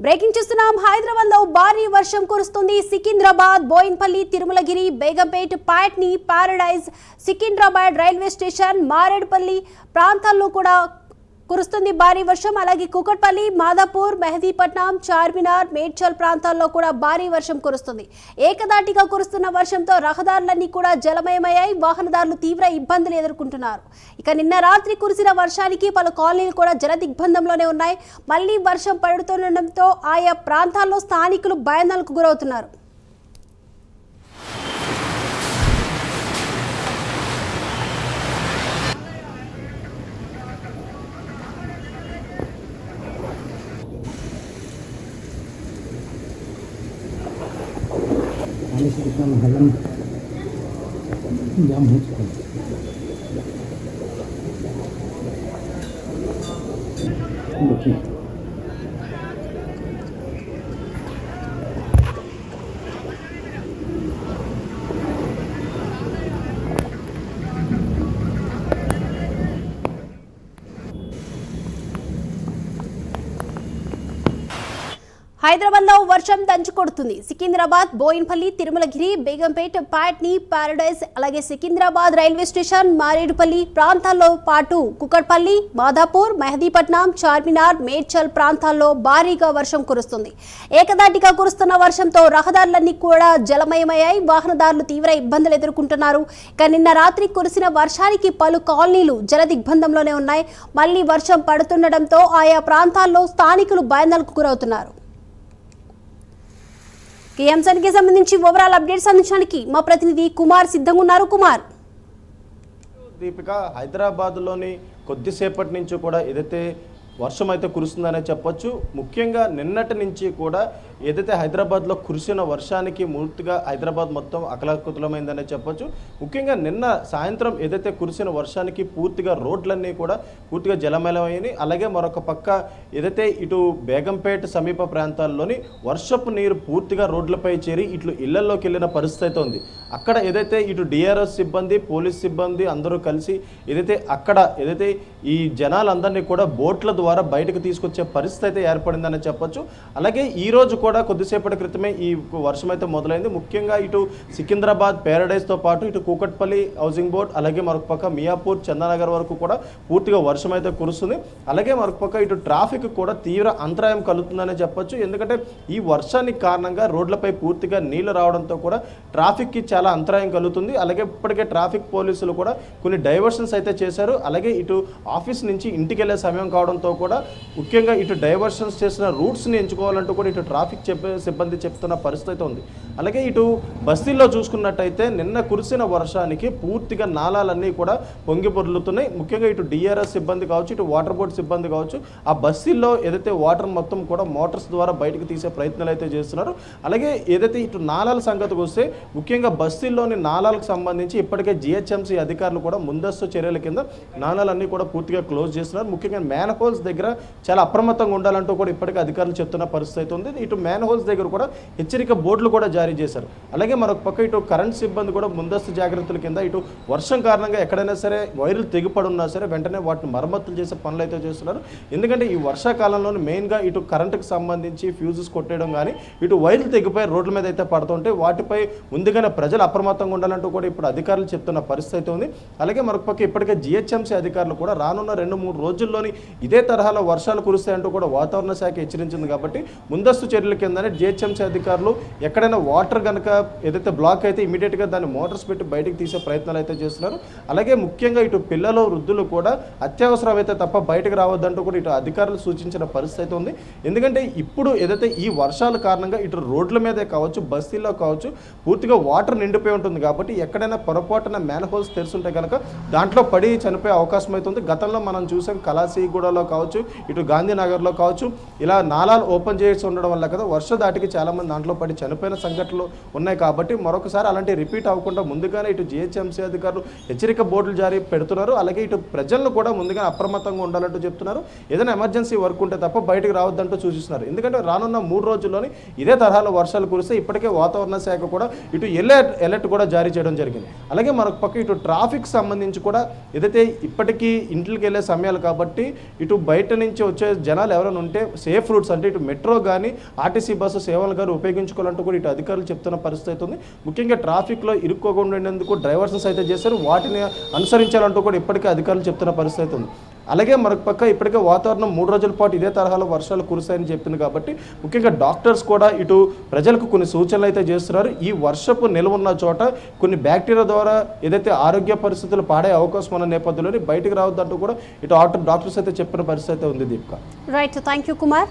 Breaking చూస్తున్నాం. హైదరాబాద్ లో భారీ వర్షం కురుస్తుంది. Secunderabad, Bowenpally, Tirumalagiri, Begumpet, Patny, Paradise, Secunderabad railway station, Marredpally ప్రాంతాల్లో కూడా కురుస్తుంది భారీ వర్షం. అలాగే కూకట్పల్లి, మాదాపూర్, మెహదీపట్నం, చార్మినార్, మేడ్చల్ ప్రాంతాల్లో కూడా భారీ వర్షం కురుస్తుంది. ఏకదాటిగా కురుస్తున్న వర్షంతో రహదారులన్నీ కూడా జలమయమయ్యాయి. వాహనదారులు తీవ్ర ఇబ్బందులు ఎదుర్కొంటున్నారు. ఇక నిన్న రాత్రి కురిసిన వర్షానికి పలు కాలనీలు కూడా జల దిగ్బంధంలోనే ఉన్నాయి. మళ్లీ వర్షం పడుతుండటంతో ఆయా ప్రాంతాల్లో స్థానికులు భయాందోళనకు గురవుతున్నారు. हलन जाम हो चुका है। హైదరాబాద్ లో వర్షం దంచుకొడుతుంది. సికింద్రాబాద్, బోయిన్పల్లి, తిరుమలగిరి, బేగంపేట్, పాట్నీ, పారడైజ్, అలాగే సికింద్రాబాద్ రైల్వే స్టేషన్, మారేడుపల్లి ప్రాంతాల్లో పాటు కుకట్పల్లి, మాదాపూర్, మెహదీపట్నం, చార్మినార్, మేడ్చల్ ప్రాంతాల్లో భారీగా వర్షం కురుస్తుంది. ఏకదాటిగా కురుస్తున్న వర్షంతో రహదారులన్నీ కూడా జలమయమయ్యాయి. వాహనదారులు తీవ్ర ఇబ్బందులు ఎదుర్కొంటున్నారు. ఇక నిన్న రాత్రి కురిసిన వర్షానికి పలు కాలనీలు జల దిగ్బంధంలోనే ఉన్నాయి. మళ్లీ వర్షం పడుతుండటంతో ఆయా ప్రాంతాల్లో స్థానికులు భయాందోళనకు గురవుతున్నారు. ఈ అంశానికి సంబంధించి ఓవరాల్ అప్డేట్స్ అందించడానికి మా ప్రతినిధి కుమార్ సిద్ధంగా ఉన్నారు. కుమార్, దీపిక, హైదరాబాద్లోని కొద్దిసేపటి నుంచి కూడా ఏదైతే వర్షం అయితే కురుస్తుందనే చెప్పొచ్చు. ముఖ్యంగా నిన్నటి నుంచి కూడా ఏదైతే హైదరాబాద్లో కురిసిన వర్షానికి పూర్తిగా హైదరాబాద్ మొత్తం అకలాకుతలమైందనే చెప్పొచ్చు. ముఖ్యంగా నిన్న సాయంత్రం ఏదైతే కురిసిన వర్షానికి పూర్తిగా రోడ్లన్నీ కూడా పూర్తిగా జలమయమయ్యాయి. అలాగే మరొక పక్క ఏదైతే ఇటు బేగంపేట సమీప ప్రాంతాల్లోని వర్షపు నీరు పూర్తిగా రోడ్లపై చేరి ఇట్లు ఇళ్లలోకి వెళ్ళిన పరిస్థితి ఉంది. అక్కడ ఏదైతే ఇటు డిఆర్ఎస్ సిబ్బంది, పోలీస్ సిబ్బంది అందరూ కలిసి ఏదైతే ఈ జనాలందరినీ కూడా బోట్ల ద్వారా బయటకు తీసుకొచ్చే పరిస్థితి అయితే ఏర్పడిందని చెప్పొచ్చు. అలాగే ఈ రోజు కూడా కొద్దిసేపటి క్రితమే ఈ వర్షం అయితే మొదలైంది. ముఖ్యంగా ఇటు సికింద్రాబాద్, పారడైజ్తో పాటు ఇటు కూకట్పల్లి హౌసింగ్ బోర్డ్, అలాగే మరొక పక్క మియాపూర్, చందానగర్ వరకు కూడా పూర్తిగా వర్షం అయితే కురుస్తుంది. అలాగే మరొక పక్క ఇటు ట్రాఫిక్ కూడా తీవ్ర అంతరాయం కలుగుతుందని చెప్పొచ్చు. ఎందుకంటే ఈ వర్షానికి కారణంగా రోడ్లపై పూర్తిగా నీళ్లు రావడంతో కూడా ట్రాఫిక్కి చాలా అంతరాయం కలుగుతుంది. అలాగే ఇప్పటికే ట్రాఫిక్ పోలీసులు కూడా కొన్ని డైవర్షన్స్ అయితే చేశారు. అలాగే ఇటు ఆఫీస్ నుంచి ఇంటికి వెళ్ళే సమయం కావడంతో కూడా ముఖ్యంగా ఇటు డైవర్షన్స్ చేసిన రూట్స్ని ఎంచుకోవాలంటూ కూడా ఇటు ట్రాఫిక్ సిబ్బంది చెప్తున్న పరిస్థితి ఉంది. అలాగే ఇటు బస్తీల్లో చూసుకున్నట్టయితే నిన్న కురిసిన వర్షానికి పూర్తిగా నాలాలన్నీ కూడా పొంగి పొర్లుతున్నాయి. ముఖ్యంగా ఇటు డిఆర్ఎస్ సిబ్బంది కావచ్చు, ఇటు వాటర్ బోర్డ్ సిబ్బంది కావచ్చు, ఆ బస్తీల్లో ఏదైతే వాటర్ మొత్తం కూడా మోటార్స్ ద్వారా బయటకు తీసే ప్రయత్నాలు అయితే చేస్తున్నారు. అలాగే ఏదైతే ఇటు నాలాల సంగతికి వస్తే ముఖ్యంగా బస్తీల్లోని నాలాలకు సంబంధించి ఇప్పటికే జిహెచ్ఎంసీ అధికారులు కూడా ముందస్తు చర్యల కింద నాలాలన్నీ కూడా పూర్తిగా క్లోజ్ చేస్తున్నారు. ముఖ్యంగా మ్యాన్ హోల్స్ దగ్గర చాలా అప్రమత్తంగా ఉండాలంటూ కూడా ఇప్పటికే అధికారులు చెప్తున్న పరిస్థితి ఉంది. ఇటు మ్యాన్ హోల్స్ దగ్గర కూడా హెచ్చరిక బోర్డులు కూడా జారీ చేశారు. అలాగే మరొక పక్క ఇటు కరెంట్ సిబ్బంది కూడా ముందస్తు జాగ్రత్తల కింద ఇటు వర్షం కారణంగా ఎక్కడైనా సరే వైర్లు తెగిపడి ఉన్నా సరే వెంటనే వాటిని మరమ్మతులు చేసే పనులు అయితే చేస్తున్నారు. ఎందుకంటే ఈ వర్షాకాలంలో మెయిన్గా ఇటు కరెంటుకు సంబంధించి ఫ్యూజెస్ కొట్టేయడం కానీ ఇటు వైర్లు తెగిపోయి రోడ్ల మీద అయితే పడుతుంటే వాటిపై ముందుగానే ప్రజలు అప్రమత్తంగా ఉండాలంటూ కూడా ఇప్పుడు అధికారులు చెప్తున్న పరిస్థితి ఉంది. అలాగే మరొక పక్క ఇప్పటికే జిహెచ్ఎంసీ అధికారులు కూడా రానున్న 2-3 రోజుల్లోని ఇదే తరహాలో వర్షాలు కురుస్తాయంటూ కూడా వాతావరణ శాఖ హెచ్చరించింది. కాబట్టి ముందస్తు చర్యల కిందనే జిహెచ్ఎంసీ అధికారులు ఎక్కడైనా వాటర్ కనుక ఏదైతే బ్లాక్ అయితే ఇమీడియట్గా దాన్ని మోటార్స్ పెట్టి బయటకు తీసే ప్రయత్నాలు అయితే చేస్తున్నారు. అలాగే ముఖ్యంగా ఇటు పిల్లలు, వృద్ధులు కూడా అత్యవసరం అయితే తప్ప బయటకు రావద్దంటూ కూడా ఇటు అధికారులు సూచించిన పరిస్థితి ఉంది. ఎందుకంటే ఇప్పుడు ఏదైతే ఈ వర్షాల కారణంగా ఇటు రోడ్ల మీదే కావచ్చు, బస్తీల్లో కావచ్చు పూర్తిగా వాటర్ నిండిపోయి ఉంటుంది. కాబట్టి ఎక్కడైనా పొరపాటున మ్యాన్ హోల్స్ తెరుస్తుంటే కనుక దాంట్లో పడి చనిపోయే అవకాశం అవుతుంది. గతంలో మనం చూసాం కలాసీగూడలో కావచ్చు, ఇటు గాంధీనగర్లో కావచ్చు ఇలా నాలాలు ఓపెన్ చేసి ఉండడం వల్ల కదా కదా వర్ష దాటికి చాలామంది దాంట్లో పడి చనిపోయిన సంఘటనలు ఉన్నాయి కాబట్టి మరొకసారి అలాంటి రిపీట్ అవ్వకుండా ముందుగానే ఇటు జిహెచ్ఎంసీ అధికారులు హెచ్చరిక బోర్డులు జారీ పెడుతున్నారు. అలాగే ఇటు ప్రజలను కూడా ముందుగా అప్రమత్తంగా ఉండాలంటూ చెప్తున్నారు. ఏదైనా ఎమర్జెన్సీ వర్క్ ఉంటే తప్ప బయటకు రావద్దంటూ సూచిస్తున్నారు. ఎందుకంటే రానున్న 3 రోజుల్లోని ఇదే తరహాలో వర్షాలు కురిస్తే ఇప్పటికే వాతావరణ శాఖ కూడా ఇటు అలర్ట్ కూడా జారీ చేయడం జరిగింది. అలాగే మరొక పక్క ఇటు ట్రాఫిక్ సంబంధించి కూడా ఏదైతే ఇప్పటికీ ఇంట్లోకి వెళ్ళే సమయాలు కాబట్టి ఇటు బయట నుంచి వచ్చే జనాలు ఎవరైనా ఉంటే సేఫ్ రూట్స్ అంటే ఇటు మెట్రో కానీ ఆర్టీసీ బస్సు సేవలు కానీ ఉపయోగించుకోవాలంటూ కూడా ఇటు అధికారులు చెప్తున్న పరిస్థితి ఉంది. ముఖ్యంగా ట్రాఫిక్లో ఇరుక్కోకుండా ఉండేందుకు డ్రైవర్స్ అయితే చేశారు, వాటిని అనుసరించాలంటూ కూడా ఇప్పటికే అధికారులు చెప్తున్న పరిస్థితి ఉంది. అలాగే మరొక పక్క ఇప్పటికే వాతావరణం 3 రోజుల పాటు ఇదే తరహాలో వర్షాలు కురుస్తాయని చెప్పింది కాబట్టి ముఖ్యంగా డాక్టర్స్ కూడా ఇటు ప్రజలకు కొన్ని సూచనలు అయితే చేస్తున్నారు. ఈ వర్షపు నిల్వ చోట కొన్ని బ్యాక్టీరియా ద్వారా ఏదైతే ఆరోగ్య పరిస్థితులు పాడే అవకాశం ఉన్న నేపథ్యంలో బయటికి రావద్దంటూ కూడా ఇటు డాక్టర్స్ అయితే చెప్పిన పరిస్థితి అయితే ఉంది. Deepika. Right, thank you Kumar.